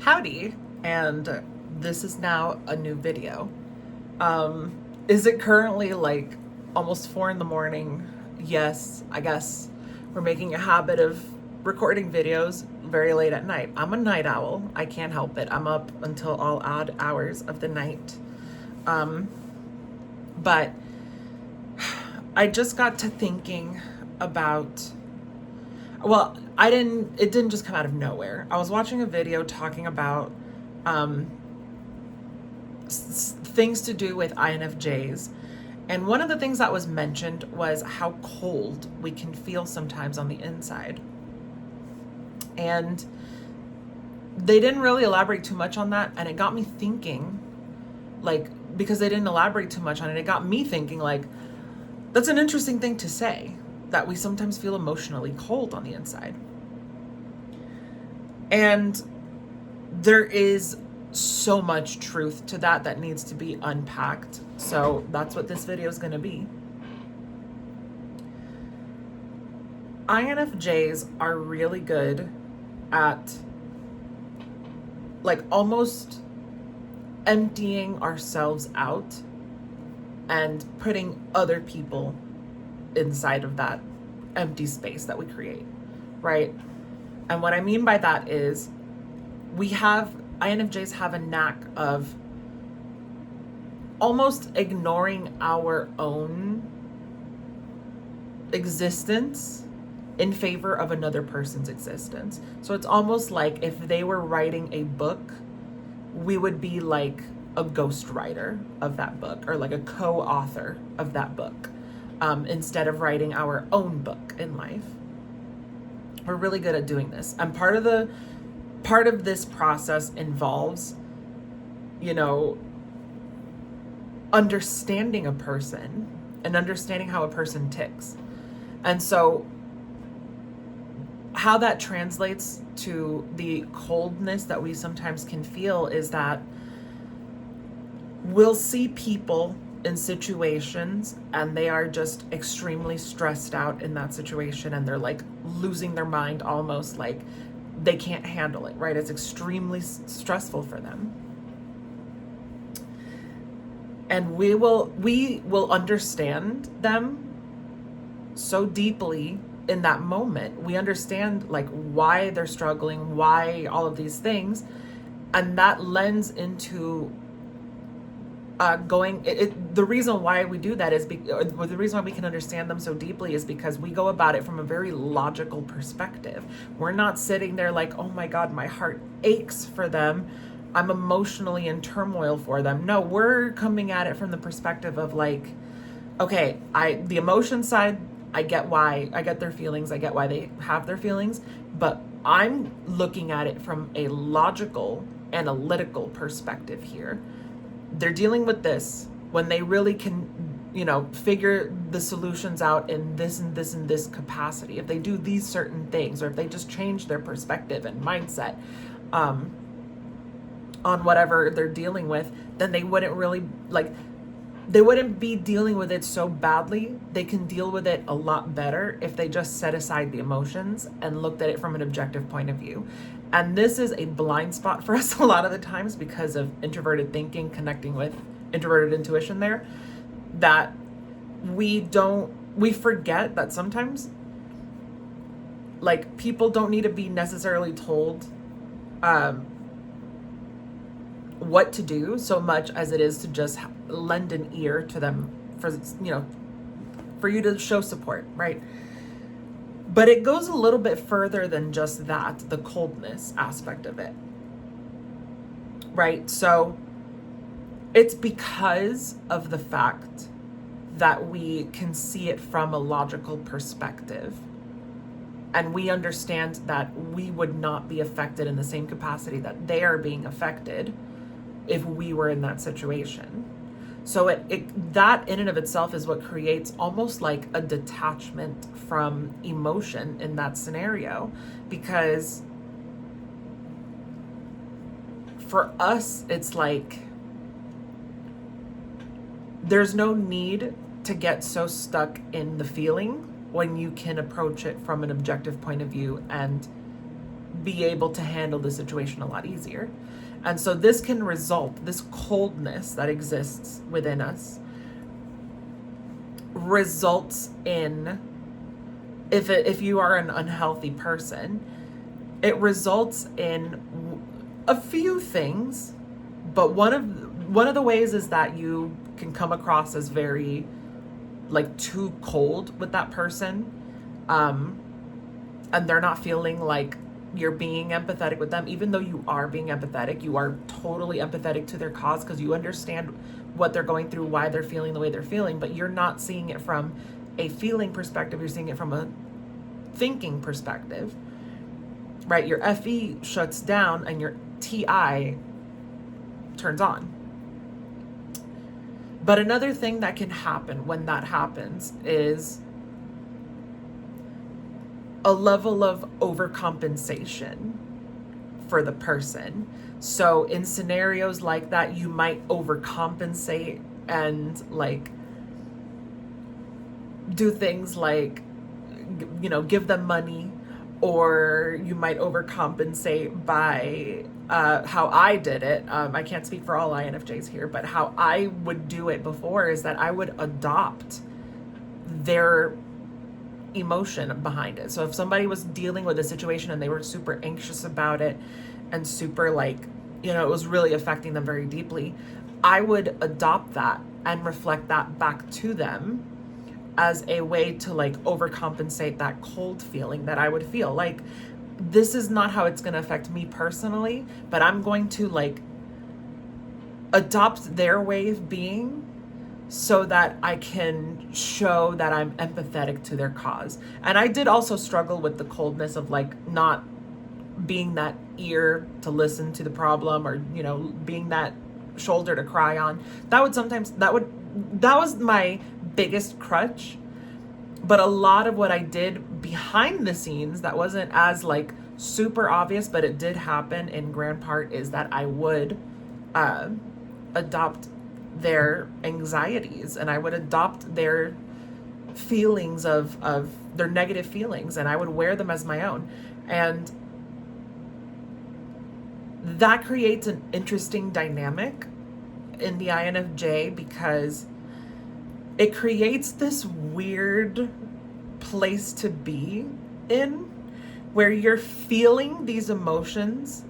Howdy, and this is now a new video. Is it currently like almost 4 in the morning? Yes, I guess we're making a habit of recording videos very late at night. I'm a night owl. I can't help it. I'm up until all odd hours of the night. But I just got to thinking about, well, it didn't just come out of nowhere. I was watching a video talking about things to do with INFJs. And one of the things that was mentioned was how cold we can feel sometimes on the inside. And they didn't really elaborate too much on that. And it got me thinking, because they didn't elaborate too much on it, it got me thinking, that's an interesting thing to say, that we sometimes feel emotionally cold on the inside. And there is so much truth to that needs to be unpacked. So that's what this video is going to be. INFJs are really good at almost emptying ourselves out and putting other people inside of that empty space that we create, right? And what I mean by that is INFJs have a knack of almost ignoring our own existence in favor of another person's existence. So it's almost like if they were writing a book, we would be like a ghostwriter of that book, or like a co-author of that book, instead of writing our own book in life. We're really good at doing this. And part of this process involves, understanding a person and understanding how a person ticks. And so how that translates to the coldness that we sometimes can feel is that we'll see people in situations and they are just extremely stressed out in that situation, and they're like losing their mind, almost like they can't handle it, right? It's extremely stressful for them. And we will understand them so deeply in that moment. We understand why they're struggling, why all of these things, and that lends into the reason why we do that is the reason why we can understand them so deeply is because we go about it from a very logical perspective. We're not sitting there like, oh my God, my heart aches for them, I'm emotionally in turmoil for them. No, we're coming at it from the perspective of okay, the emotion side, I get their feelings, I get why they have their feelings, but I'm looking at it from a logical, analytical perspective here. They're dealing with this when they really can, figure the solutions out in this and this and this capacity. If they do these certain things, or if they just change their perspective and mindset on whatever they're dealing with, then they wouldn't really they wouldn't be dealing with it so badly. They can deal with it a lot better if they just set aside the emotions and looked at it from an objective point of view. And this is a blind spot for us a lot of the times because of introverted thinking, connecting with introverted intuition there, that we forget that sometimes people don't need to be necessarily told what to do so much as it is to just lend an ear to them for you to show support, right? But it goes a little bit further than just that, the coldness aspect of it, right? So it's because of the fact that we can see it from a logical perspective, and we understand that we would not be affected in the same capacity that they are being affected if we were in that situation. So that in and of itself is what creates almost like a detachment from emotion in that scenario, because for us, it's there's no need to get so stuck in the feeling when you can approach it from an objective point of view and be able to handle the situation a lot easier. And so this can result, this coldness that exists within us results in, if you are an unhealthy person, it results in a few things, but one of the ways is that you can come across as very like too cold with that person, and they're not feeling like you're being empathetic with them, even though you are being empathetic. You are totally empathetic to their cause because you understand what they're going through, why they're feeling the way they're feeling, but you're not seeing it from a feeling perspective, you're seeing it from a thinking perspective, right? Your FE shuts down and your TI turns on. But another thing that can happen when that happens is a level of overcompensation for the person. So in scenarios like that, you might overcompensate and like do things like, you know, give them money, or you might overcompensate by how I did it. I can't speak for all INFJs here, but how I would do it before is that I would adopt their emotion behind it. So if somebody was dealing with a situation and they were super anxious about it and super like, you know, it was really affecting them very deeply, I would adopt that and reflect that back to them as a way to like overcompensate that cold feeling that I would feel. Like, this is not how it's going to affect me personally, but I'm going to like adopt their way of being so that I can show that I'm empathetic to their cause. And I did also struggle with the coldness of like not being that ear to listen to the problem, or, you know, being that shoulder to cry on. That was my biggest crutch. But a lot of what I did behind the scenes that wasn't as like super obvious, but it did happen in grand part, is that I would adopt their anxieties, and I would adopt their feelings of their negative feelings, and I would wear them as my own. And that creates an interesting dynamic in the INFJ, because it creates this weird place to be in where you're feeling these emotions,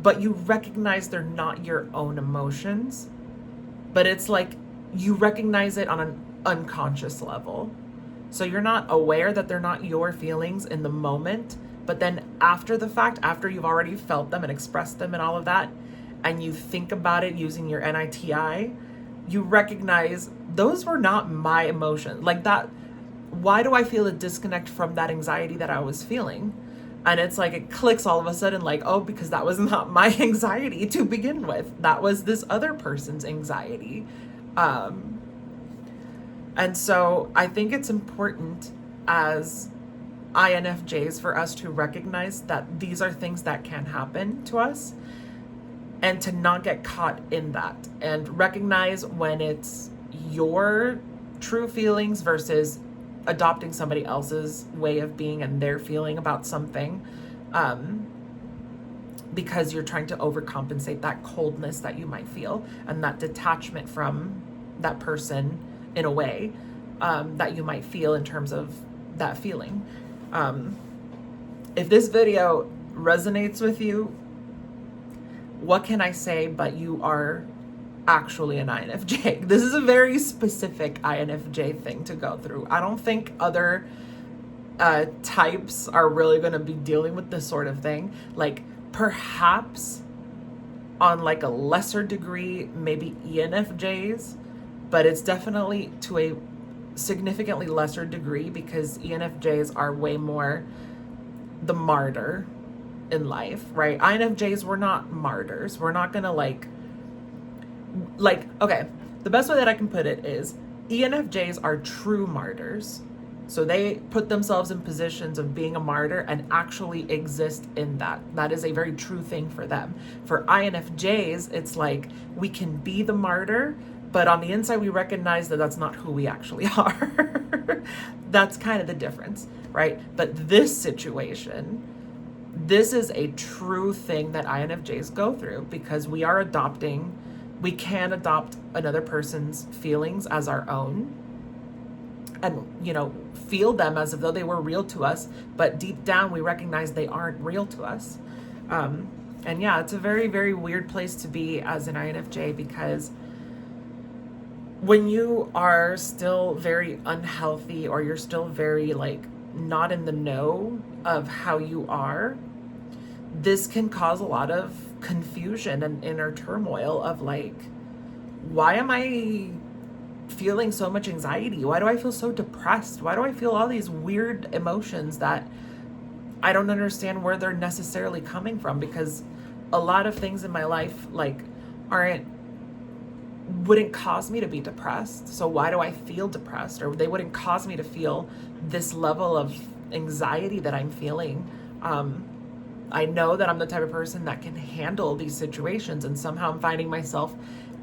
but you recognize they're not your own emotions. But it's like you recognize it on an unconscious level. So you're not aware that they're not your feelings in the moment, but then after the fact, after you've already felt them and expressed them and all of that, and you think about it using your NITI, you recognize those were not my emotions. Like that, why do I feel a disconnect from that anxiety that I was feeling? And it's like, it clicks all of a sudden, like, oh, because that was not my anxiety to begin with. That was this other person's anxiety. And so I think it's important as INFJs for us to recognize that these are things that can happen to us, and to not get caught in that, and recognize when it's your true feelings versus adopting somebody else's way of being and their feeling about something, because you're trying to overcompensate that coldness that you might feel and that detachment from that person in a way that you might feel in terms of that feeling. If this video resonates with you, what can I say but you are actually an INFJ. This is a very specific INFJ thing to go through. I don't think other types are really going to be dealing with this sort of thing. Like perhaps on like a lesser degree, maybe ENFJs, but it's definitely to a significantly lesser degree, because ENFJs are way more the martyr in life, right? INFJs, we're not martyrs. We're not gonna like, okay, the best way that I can put it is ENFJs are true martyrs. So they put themselves in positions of being a martyr and actually exist in that. That is a very true thing for them. For INFJs, it's like we can be the martyr, but on the inside we recognize that that's not who we actually are. That's kind of the difference, right? But this situation, This is a true thing that INFJs go through because we can adopt another person's feelings as our own and, feel them as if though they were real to us, but deep down we recognize they aren't real to us. And yeah, it's a very, very weird place to be as an INFJ, because when you are still very unhealthy, or you're still very not in the know of how you are, this can cause a lot of confusion and inner turmoil of why am I feeling so much anxiety? Why do I feel so depressed? Why do I feel all these weird emotions that I don't understand where they're necessarily coming from? Because a lot of things in my life wouldn't cause me to be depressed. So why do I feel depressed? Or they wouldn't cause me to feel this level of anxiety that I'm feeling. I know that I'm the type of person that can handle these situations, and somehow I'm finding myself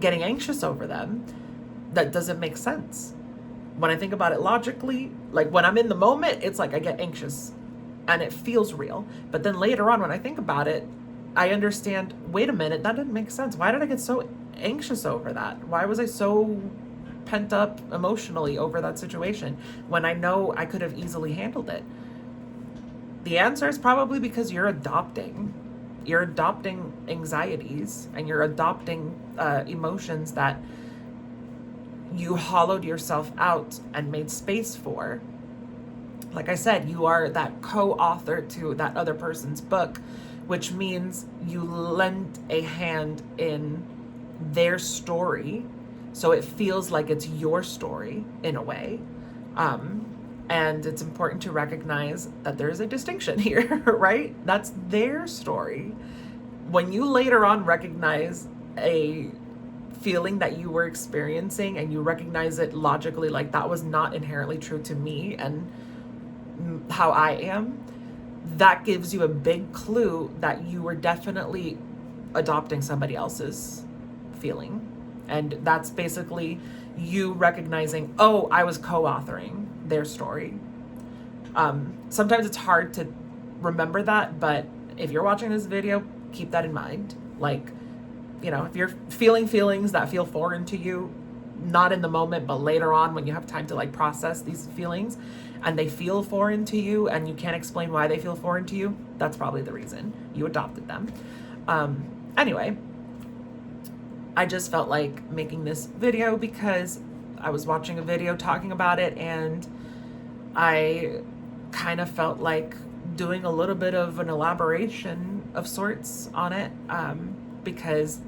getting anxious over them. That doesn't make sense. When I think about it logically, when I'm in the moment, it's I get anxious and it feels real. But then later on, when I think about it, I understand, wait a minute, that didn't make sense. Why did I get so anxious over that? Why was I so pent up emotionally over that situation when I know I could have easily handled it? The answer is probably because you're adopting anxieties, and you're adopting emotions that you hollowed yourself out and made space for. Like I said, you are that co-author to that other person's book, which means you lend a hand in their story, so it feels like it's your story in a way. And it's important to recognize that there's a distinction here, right? That's their story. When you later on recognize a feeling that you were experiencing, and you recognize it logically, that was not inherently true to me and how I am, that gives you a big clue that you were definitely adopting somebody else's feeling. And that's basically you recognizing, oh, I was co-authoring their story. Sometimes it's hard to remember that, but if you're watching this video, keep that in mind. If you're feeling feelings that feel foreign to you, not in the moment, but later on when you have time to process these feelings and they feel foreign to you and you can't explain why they feel foreign to you, that's probably the reason you adopted them. Anyway, I just felt like making this video because I was watching a video talking about it, and I kind of felt like doing a little bit of an elaboration of sorts on it, because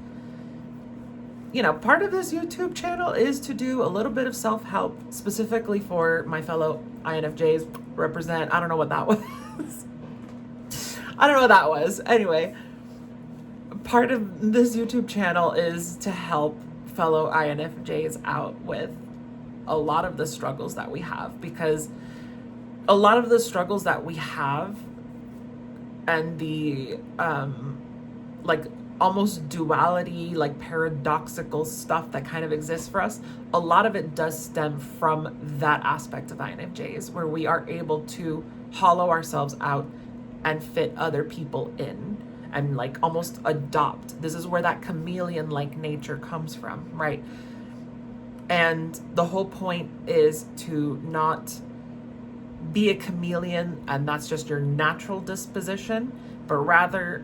part of this YouTube channel is to do a little bit of self-help specifically for my fellow INFJs. Represent, I don't know what that was. Anyway, part of this YouTube channel is to help fellow INFJs out with a lot of the struggles that we have, because a lot of the struggles that we have and the almost duality, paradoxical stuff that kind of exists for us, a lot of it does stem from that aspect of INFJs, where we are able to hollow ourselves out and fit other people in and almost adopt. This is where that chameleon-like nature comes from, right? And the whole point is to not be a chameleon and that's just your natural disposition, but rather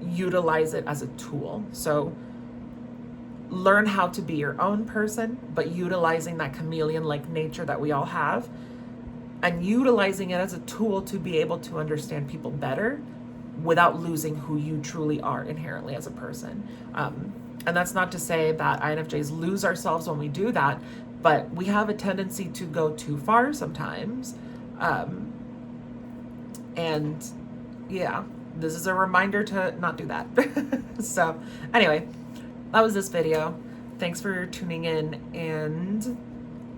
utilize it as a tool. So learn how to be your own person, but utilizing that chameleon-like nature that we all have, and utilizing it as a tool to be able to understand people better without losing who you truly are inherently as a person. And that's not to say that INFJs lose ourselves when we do that, but we have a tendency to go too far sometimes. And yeah, this is a reminder to not do that. So anyway, that was this video. Thanks for tuning in. And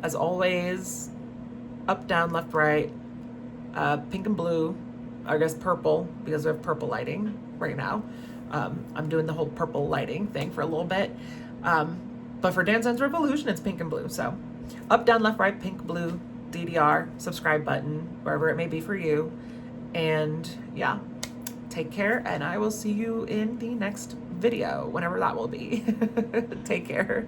as always, up, down, left, right, pink and blue, I guess purple, because we have purple lighting right now. I'm doing the whole purple lighting thing for a little bit. But for Dance Dance Revolution, it's pink and blue. So up, down, left, right, pink, blue, DDR, subscribe button, wherever it may be for you. And yeah, Take care, and I will see you in the next video, whenever that will be. Take care.